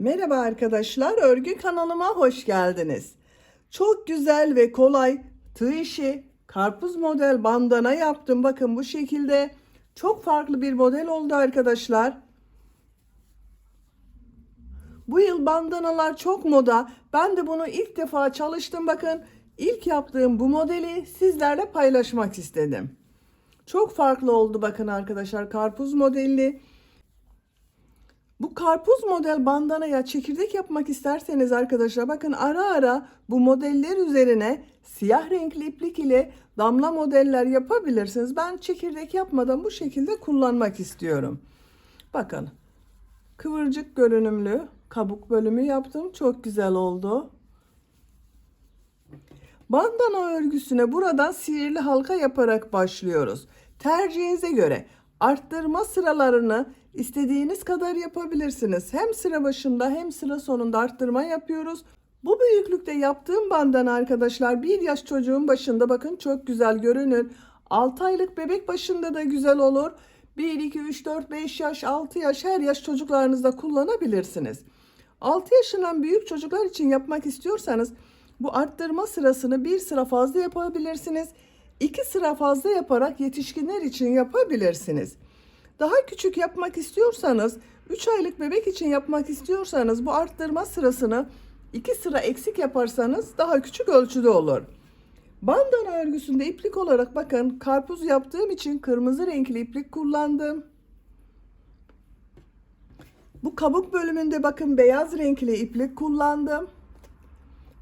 Merhaba arkadaşlar, örgü kanalıma hoş geldiniz. Çok güzel ve kolay tığ işi karpuz model bandana yaptım. Bakın bu şekilde çok farklı bir model oldu arkadaşlar. Bu yıl bandanalar çok moda. Ben de bunu ilk defa çalıştım. Bakın ilk yaptığım bu modeli sizlerle paylaşmak istedim. Çok farklı oldu bakın arkadaşlar, karpuz modelli. Bu karpuz model bandanaya çekirdek yapmak isterseniz arkadaşlar bakın ara ara bu modeller üzerine siyah renkli iplik ile damla modeller yapabilirsiniz. Ben çekirdek yapmadan bu şekilde kullanmak istiyorum. Bakın kıvırcık görünümlü kabuk bölümü yaptım. Çok güzel oldu. Bandana örgüsüne buradan sihirli halka yaparak başlıyoruz. Tercihinize göre arttırma sıralarını istediğiniz kadar yapabilirsiniz. Hem sıra başında hem sıra sonunda arttırma yapıyoruz. Bu büyüklükte yaptığım bandana arkadaşlar 1 yaş çocuğun başında bakın çok güzel görünür. 6 aylık bebek başında da güzel olur. 1, 2, 3, 4, 5 yaş, 6 yaş her yaş çocuklarınızda kullanabilirsiniz. 6 yaşından büyük çocuklar için yapmak istiyorsanız bu arttırma sırasını bir sıra fazla yapabilirsiniz. 2 sıra fazla yaparak yetişkinler için yapabilirsiniz. Daha küçük yapmak istiyorsanız 3 aylık bebek için yapmak istiyorsanız bu arttırma sırasını 2 sıra eksik yaparsanız daha küçük ölçüde olur. Bandana örgüsünde iplik olarak bakın karpuz yaptığım için kırmızı renkli iplik kullandım. Bu kabuk bölümünde bakın beyaz renkli iplik kullandım.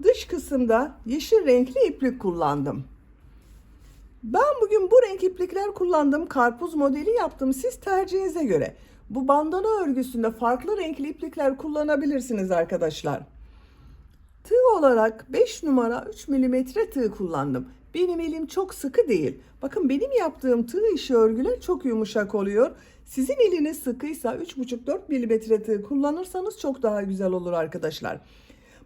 Dış kısımda yeşil renkli iplik kullandım. Ben bugün bu renk iplikler kullandım. Karpuz modeli yaptım. Siz tercihinize göre bu bandana örgüsünde farklı renkli iplikler kullanabilirsiniz arkadaşlar. Tığ olarak 5 numara 3 milimetre tığ kullandım. Benim elim çok sıkı değil. Bakın benim yaptığım tığ işi örgüler çok yumuşak oluyor. Sizin eliniz sıkıysa 3,5-4 milimetre tığ kullanırsanız çok daha güzel olur arkadaşlar.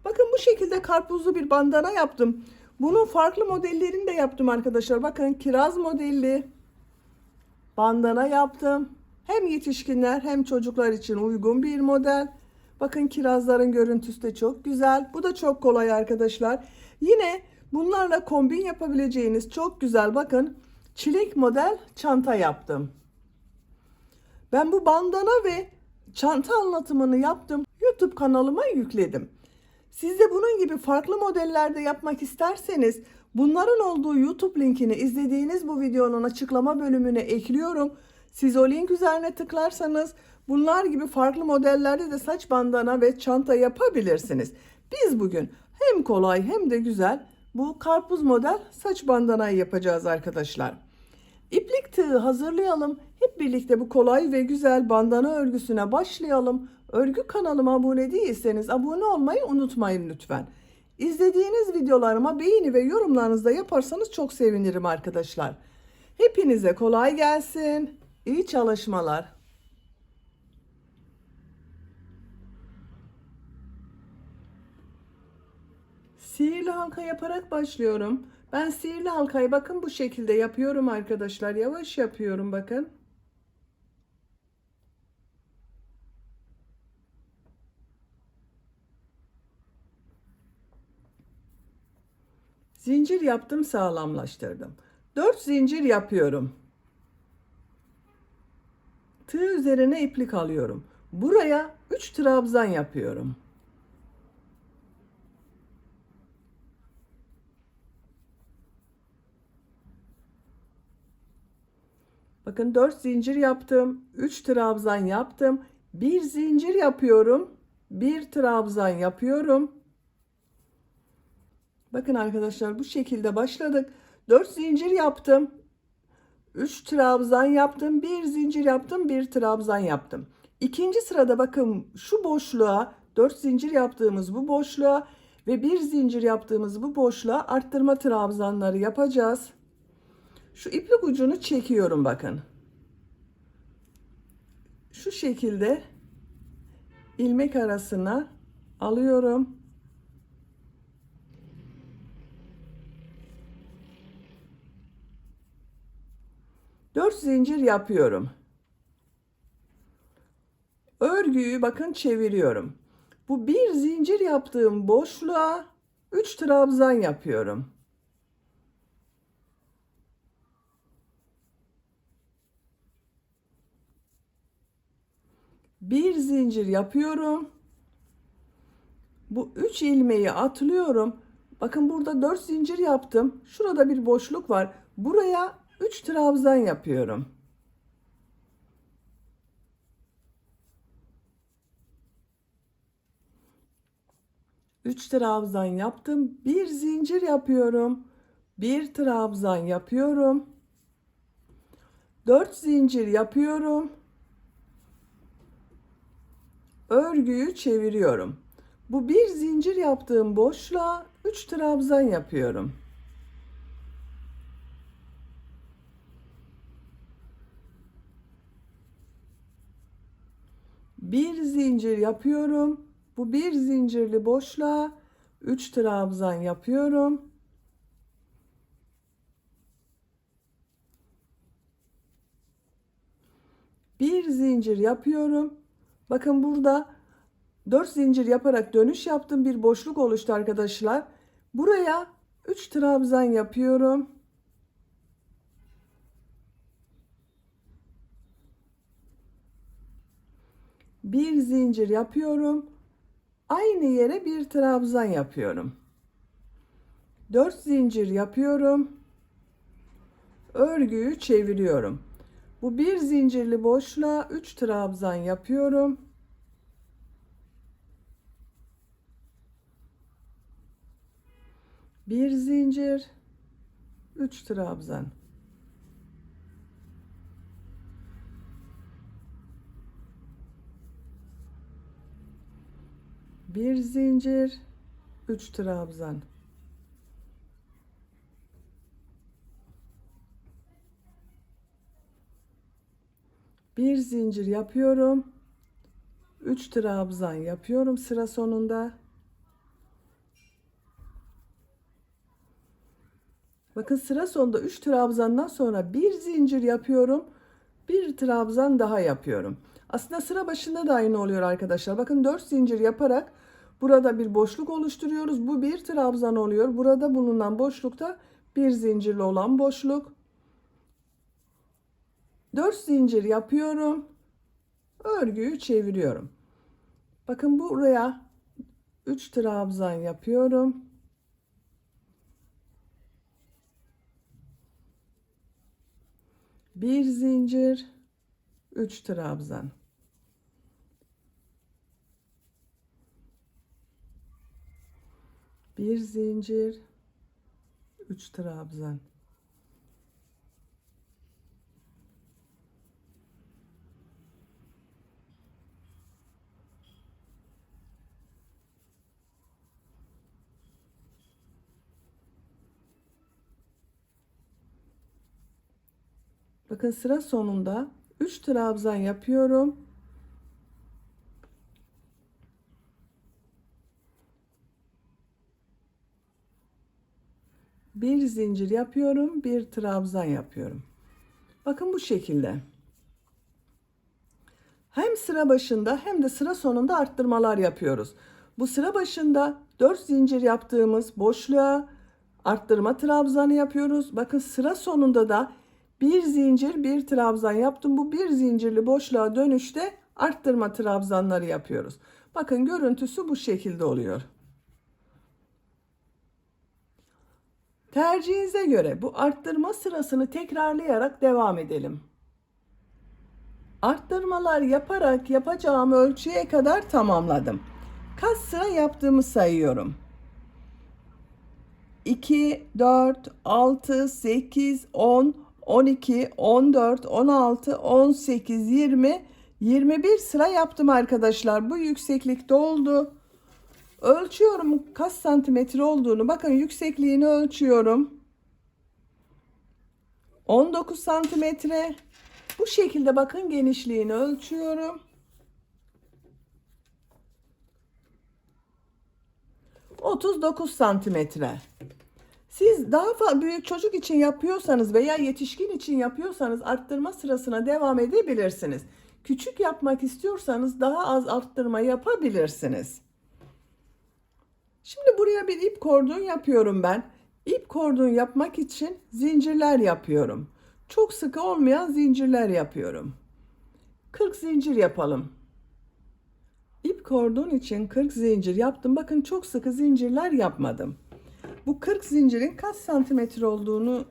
Bakın bu şekilde karpuzlu bir bandana yaptım. Bunun farklı modellerini de yaptım arkadaşlar. Bakın kiraz modelli bandana yaptım. Hem yetişkinler hem çocuklar için uygun bir model. Bakın kirazların görüntüsü de çok güzel. Bu da çok kolay arkadaşlar. Yine bunlarla kombin yapabileceğiniz çok güzel bakın çilek model çanta yaptım. Ben bu bandana ve çanta anlatımını yaptım. YouTube kanalıma yükledim. Siz de bunun gibi farklı modellerde yapmak isterseniz bunların olduğu YouTube linkini izlediğiniz bu videonun açıklama bölümüne ekliyorum. Siz o link üzerine tıklarsanız bunlar gibi farklı modellerde de saç bandana ve çanta yapabilirsiniz. Biz bugün hem kolay hem de güzel bu karpuz model saç bandanayı yapacağız arkadaşlar. İplik tığı hazırlayalım. Hep birlikte bu kolay ve güzel bandana örgüsüne başlayalım. Örgü kanalıma abone değilseniz abone olmayı unutmayın lütfen. İzlediğiniz videolarıma beğeni ve yorumlarınızı da yaparsanız çok sevinirim arkadaşlar. Hepinize kolay gelsin. İyi çalışmalar. Sihirli halka yaparak başlıyorum. Ben sihirli halkayı bakın bu şekilde yapıyorum arkadaşlar. Yavaş yapıyorum bakın. Zincir yaptım, sağlamlaştırdım. 4 zincir yapıyorum. Tığ üzerine iplik alıyorum. Buraya 3 trabzan yapıyorum. Bakın 4 zincir yaptım. 3 trabzan yaptım. 1 zincir yapıyorum. 1 trabzan yapıyorum. Bakın arkadaşlar bu şekilde başladık. 4 zincir yaptım. 3 trabzan yaptım. 1 zincir yaptım. 1 trabzan yaptım. İkinci sırada bakın şu boşluğa 4 zincir yaptığımız bu boşluğa ve 1 zincir yaptığımız bu boşluğa arttırma trabzanları yapacağız. Şu iplik ucunu çekiyorum bakın. Şu şekilde ilmek arasına alıyorum. Dört zincir yapıyorum. Örgüyü bakın çeviriyorum. Bu bir zincir yaptığım boşluğa 3 trabzan yapıyorum. Bir zincir yapıyorum. Bu 3 ilmeği atlıyorum. Bakın burada 4 zincir yaptım. Şurada bir boşluk var. Buraya 3 trabzan yapıyorum. Üç trabzan yaptım. Bir zincir yapıyorum. Bir trabzan yapıyorum. 4 zincir yapıyorum. Örgüyü çeviriyorum. Bu bir zincir yaptığım boşluğa 3 trabzan yapıyorum. Bir zincir yapıyorum. Bu bir zincirli boşluğa 3 trabzan yapıyorum. Bir zincir yapıyorum. Bakın burada 4 zincir yaparak dönüş yaptım. Bir boşluk oluştu arkadaşlar. Buraya 3 trabzan yapıyorum. Bir zincir yapıyorum. Aynı yere bir trabzan yapıyorum. 4 zincir yapıyorum. Örgüyü çeviriyorum. Bu bir zincirli boşluğa 3 trabzan yapıyorum. Bir zincir, 3 trabzan. Bir zincir, 3 trabzan. Bir zincir yapıyorum. 3 trabzan yapıyorum sıra sonunda. Bakın sıra sonunda 3 trabzandan sonra bir zincir yapıyorum. Bir trabzan daha yapıyorum. Aslında sıra başında da aynı oluyor arkadaşlar. Bakın 4 zincir yaparak burada bir boşluk oluşturuyoruz. Bu bir trabzan oluyor. Burada bulunan boşlukta bir zincirli olan boşluk. 4 zincir yapıyorum. Örgüyü çeviriyorum. Bakın buraya 3 trabzan yapıyorum. Bir zincir, 3 trabzan. Bir zincir, 3 trabzan. Bakın sıra sonunda 3 trabzan yapıyorum. Bir zincir yapıyorum, bir trabzan yapıyorum. Bakın bu şekilde. Hem sıra başında hem de sıra sonunda arttırmalar yapıyoruz. Bu sıra başında 4 zincir yaptığımız boşluğa arttırma trabzanı yapıyoruz. Bakın sıra sonunda da bir zincir, bir trabzan yaptım. Bu bir zincirli boşluğa dönüşte arttırma trabzanları yapıyoruz. Bakın görüntüsü bu şekilde oluyor. Tercihinize göre bu arttırma sırasını tekrarlayarak devam edelim. Arttırmalar yaparak yapacağım ölçüye kadar tamamladım. Kaç sıra yaptığımı sayıyorum. 2, 4, 6, 8, 10, 12, 14, 16, 18, 20, 21 sıra yaptım arkadaşlar. Bu yükseklikte oldu. Ölçüyorum kaç santimetre olduğunu. Bakın yüksekliğini ölçüyorum. 19 santimetre. Bu şekilde bakın genişliğini ölçüyorum. 39 santimetre. Siz daha büyük çocuk için yapıyorsanız veya yetişkin için yapıyorsanız arttırma sırasına devam edebilirsiniz. Küçük yapmak istiyorsanız daha az arttırma yapabilirsiniz. Şimdi buraya bir ip kordon yapıyorum ben. İp kordon yapmak için zincirler yapıyorum. Çok sıkı olmayan zincirler yapıyorum. 40 zincir yapalım. İp kordon için 40 zincir yaptım. Bakın çok sıkı zincirler yapmadım. Bu 40 zincirin kaç santimetre olduğunu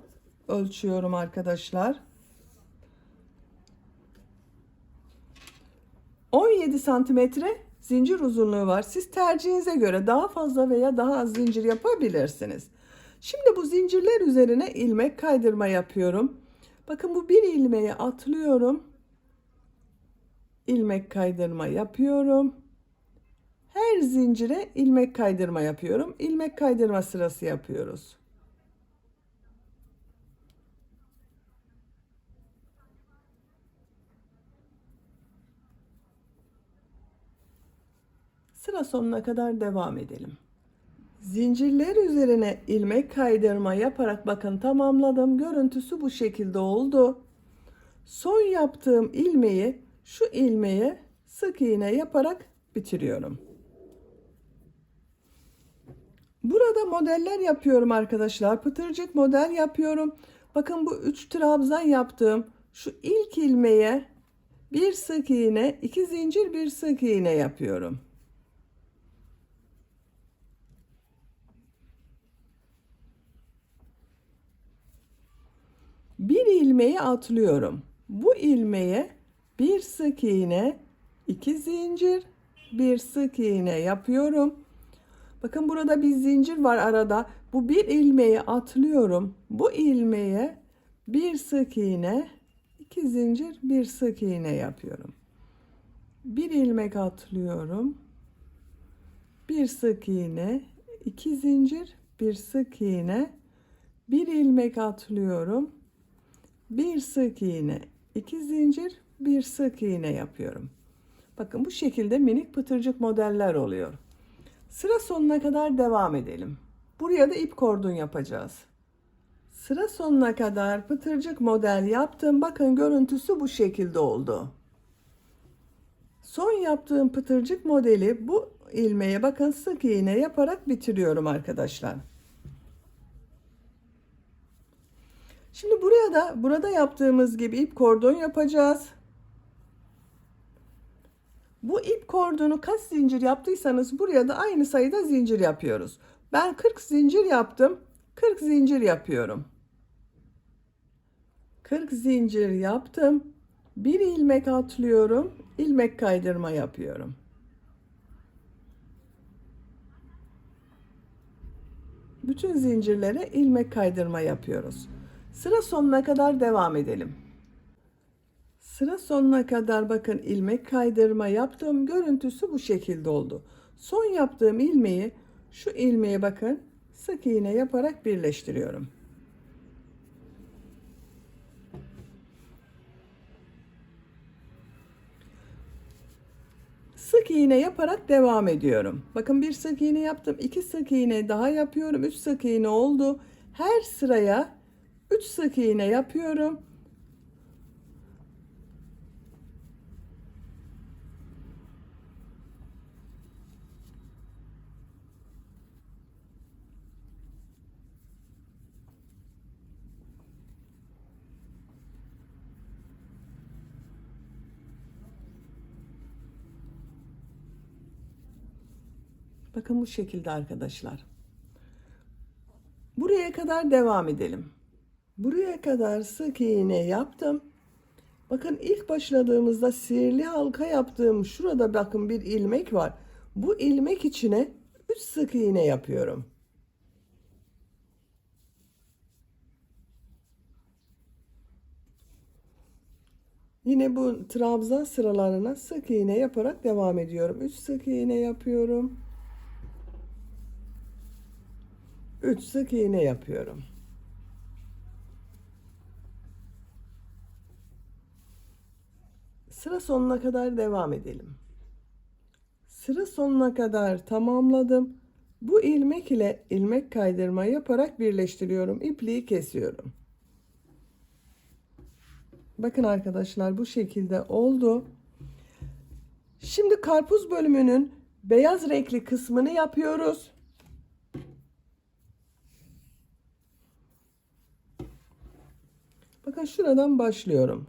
ölçüyorum arkadaşlar. 17 santimetre zincir uzunluğu var. Siz tercihinize göre daha fazla veya daha az zincir yapabilirsiniz. Şimdi bu zincirler üzerine ilmek kaydırma yapıyorum. Bakın bu bir ilmeği atlıyorum. İlmek kaydırma yapıyorum. Her zincire ilmek kaydırma yapıyorum. İlmek kaydırma sırası yapıyoruz. Sıra sonuna kadar devam edelim. Zincirler üzerine ilmek kaydırma yaparak bakın tamamladım. Görüntüsü bu şekilde oldu. Son yaptığım ilmeği şu ilmeğe sık iğne yaparak bitiriyorum. Burada modeller yapıyorum arkadaşlar. Pıtırcık model yapıyorum. Bakın bu 3 trabzan yaptığım şu ilk ilmeğe bir sık iğne, 2 zincir, bir sık iğne yapıyorum. Bir ilmeği atlıyorum. Bu ilmeğe bir sık iğne, 2 zincir, bir sık iğne yapıyorum. Bakın burada bir zincir var arada. Bu bir ilmeği atlıyorum. Bu ilmeğe bir sık iğne, 2 zincir, bir sık iğne yapıyorum. Bir ilmek atlıyorum. Bir sık iğne, 2 zincir, bir sık iğne, bir ilmek atlıyorum. Bir sık iğne, 2 zincir, bir sık iğne yapıyorum. Bakın bu şekilde minik pıtırcık modeller oluyor. Sıra sonuna kadar devam edelim. Buraya da ip kordon yapacağız. Sıra sonuna kadar pıtırcık model yaptım. Bakın görüntüsü bu şekilde oldu. Son yaptığım pıtırcık modeli bu ilmeğe bakın sık iğne yaparak bitiriyorum arkadaşlar. Şimdi burada yaptığımız gibi ip kordon yapacağız. Bu ip kordonu kaç zincir yaptıysanız buraya da aynı sayıda zincir yapıyoruz. Ben 40 zincir yaptım. 40 zincir yapıyorum. 40 zincir yaptım. Bir ilmek atlıyorum. İlmek kaydırma yapıyorum. Bütün zincirlere ilmek kaydırma yapıyoruz. Sıra sonuna kadar devam edelim. Sıra sonuna kadar bakın ilmek kaydırma yaptım. Görüntüsü bu şekilde oldu. Son yaptığım ilmeği şu ilmeğe bakın sık iğne yaparak birleştiriyorum. Sık iğne yaparak devam ediyorum. Bakın bir sık iğne yaptım. 2 sık iğne daha yapıyorum. 3 sık iğne oldu. Her sıraya 3 sık iğne yapıyorum. Bakın bu şekilde arkadaşlar. Buraya kadar devam edelim. Buraya kadar sık iğne yaptım. Bakın ilk başladığımızda sihirli halka yaptığım şurada bakın bir ilmek var. Bu ilmek içine 3 sık iğne yapıyorum. Yine bu trabzan sıralarına sık iğne yaparak devam ediyorum. 3 sık iğne yapıyorum. 3 sık iğne yapıyorum. Sıra sonuna kadar devam edelim. Sıra sonuna kadar tamamladım. Bu ilmek ile ilmek kaydırma yaparak birleştiriyorum. İpliği kesiyorum. Bakın arkadaşlar bu şekilde oldu. Şimdi karpuz bölümünün beyaz renkli kısmını yapıyoruz. Bakın şuradan başlıyorum.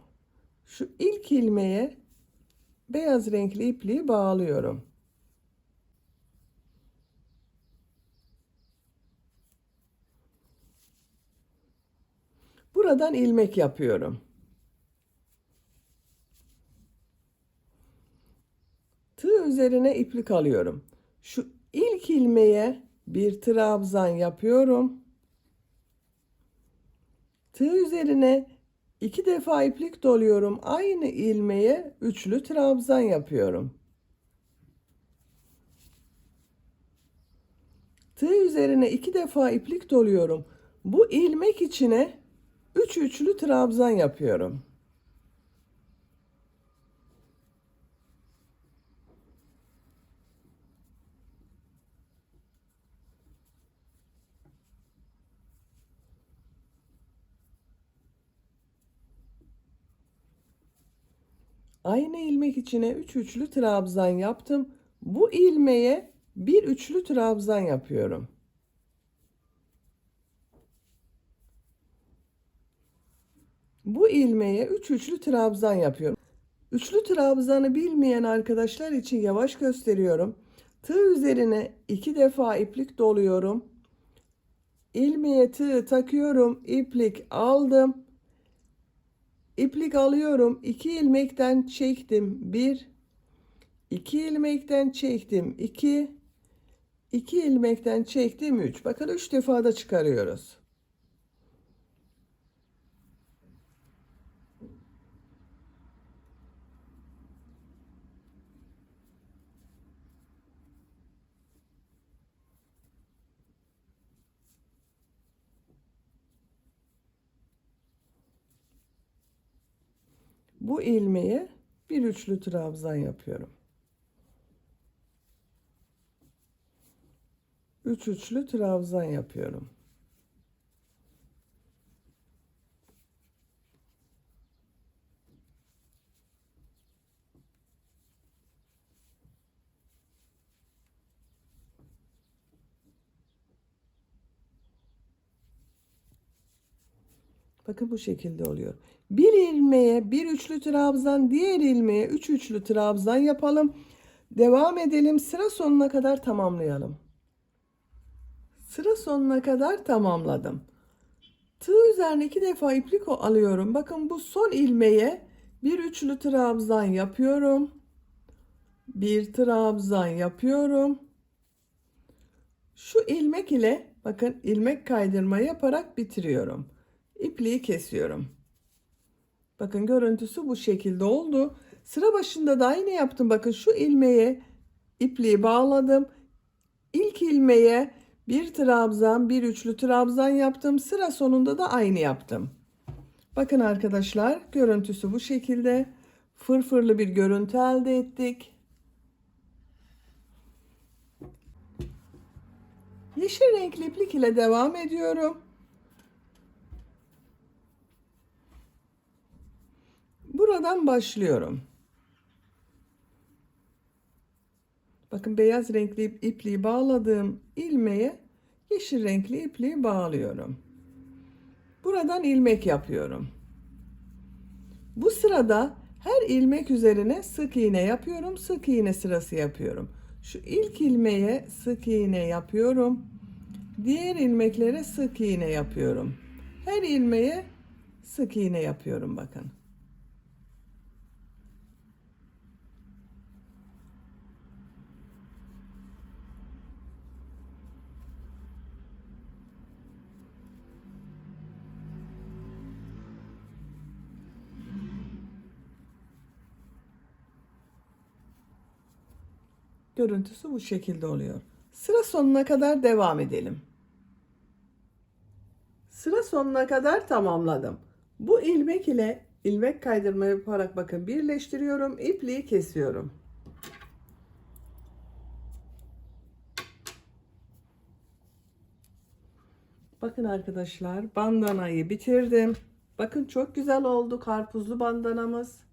Şu ilk ilmeğe beyaz renkli ipliği bağlıyorum. Buradan ilmek yapıyorum. Tığ üzerine iplik alıyorum. Şu ilk ilmeğe bir trabzan yapıyorum. Tığ üzerine 2 defa iplik doluyorum. Aynı ilmeğe üçlü trabzan yapıyorum. Tığ üzerine 2 defa iplik doluyorum. Bu ilmek içine 3 üçlü trabzan yapıyorum. Aynı ilmek içine 3 üçlü trabzan yaptım. Bu ilmeğe bir üçlü trabzan yapıyorum. Bu ilmeğe 3 üçlü trabzan yapıyorum. Üçlü trabzanı bilmeyen arkadaşlar için yavaş gösteriyorum. Tığ üzerine 2 defa iplik doluyorum. İlmeğe tığ takıyorum. İplik aldım. İplik alıyorum. 2 ilmekten çektim. 1, 2 ilmekten çektim. 2, 2 ilmekten çektim. 3. Bakın 3 defa da çıkarıyoruz. Bu ilmeğe bir üçlü trabzan yapıyorum. 3 üçlü trabzan yapıyorum. Bakın bu şekilde oluyor. Bir ilmeğe bir üçlü trabzan, diğer ilmeğe 3 üçlü trabzan yapalım. Devam edelim. Sıra sonuna kadar tamamlayalım. Sıra sonuna kadar tamamladım. Tığ üzerine 2 defa iplik alıyorum. Bakın bu son ilmeğe bir üçlü trabzan yapıyorum. Bir trabzan yapıyorum. Şu ilmek ile bakın ilmek kaydırma yaparak bitiriyorum. İpliği kesiyorum. Bakın görüntüsü bu şekilde oldu. Sıra başında da aynı yaptım. Bakın şu ilmeğe ipliği bağladım. İlk ilmeğe bir trabzan, bir üçlü trabzan yaptım. Sıra sonunda da aynı yaptım. Bakın arkadaşlar, görüntüsü bu şekilde. Fırfırlı bir görüntü elde ettik. Yeşil renkli iplik ile devam ediyorum. Buradan başlıyorum. Bakın beyaz renkli ipliği bağladığım ilmeğe yeşil renkli ipliği bağlıyorum. Buradan ilmek yapıyorum. Bu sırada her ilmek üzerine sık iğne yapıyorum. Sık iğne sırası yapıyorum. Şu ilk ilmeğe sık iğne yapıyorum. Diğer ilmeklere sık iğne yapıyorum. Her ilmeğe sık iğne yapıyorum bakın. Görüntüsü bu şekilde oluyor. Sıra sonuna kadar devam edelim. Sıra sonuna kadar tamamladım. Bu ilmek ile ilmek kaydırma yaparak bakın birleştiriyorum. İpliği kesiyorum. Bakın arkadaşlar, bandanayı bitirdim. Bakın çok güzel oldu karpuzlu bandanamız.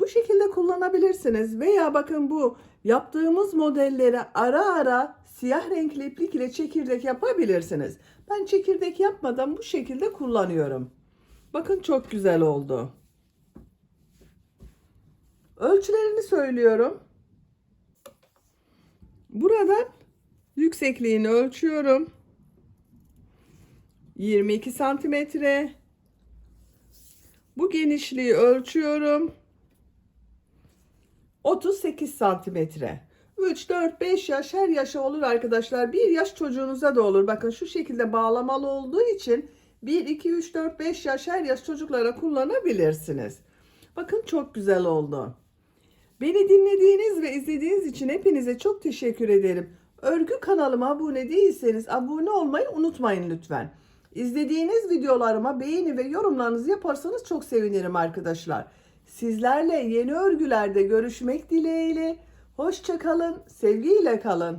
Bu şekilde de kullanabilirsiniz. Veya bakın bu yaptığımız modelleri ara ara siyah renkli iplik ile çekirdek yapabilirsiniz. Ben çekirdek yapmadan bu şekilde kullanıyorum. Bakın çok güzel oldu. Ölçülerini söylüyorum. Buradan yüksekliğini ölçüyorum. 22 santimetre. Bu genişliği ölçüyorum. 38 santimetre. 3, 4, 5 yaş, her yaşa olur arkadaşlar. 1 yaş çocuğunuza da olur. Bakın şu şekilde bağlamalı olduğu için 1, 2, 3, 4, 5 yaş, her yaş çocuklara kullanabilirsiniz. Bakın çok güzel oldu. Beni dinlediğiniz ve izlediğiniz için hepinize çok teşekkür ederim. Örgü kanalıma abone değilseniz abone olmayı unutmayın lütfen. İzlediğiniz videolarıma beğeni ve yorumlarınızı yaparsanız çok sevinirim arkadaşlar. Sizlerle yeni örgülerde görüşmek dileğiyle. Hoşça kalın, sevgiyle kalın.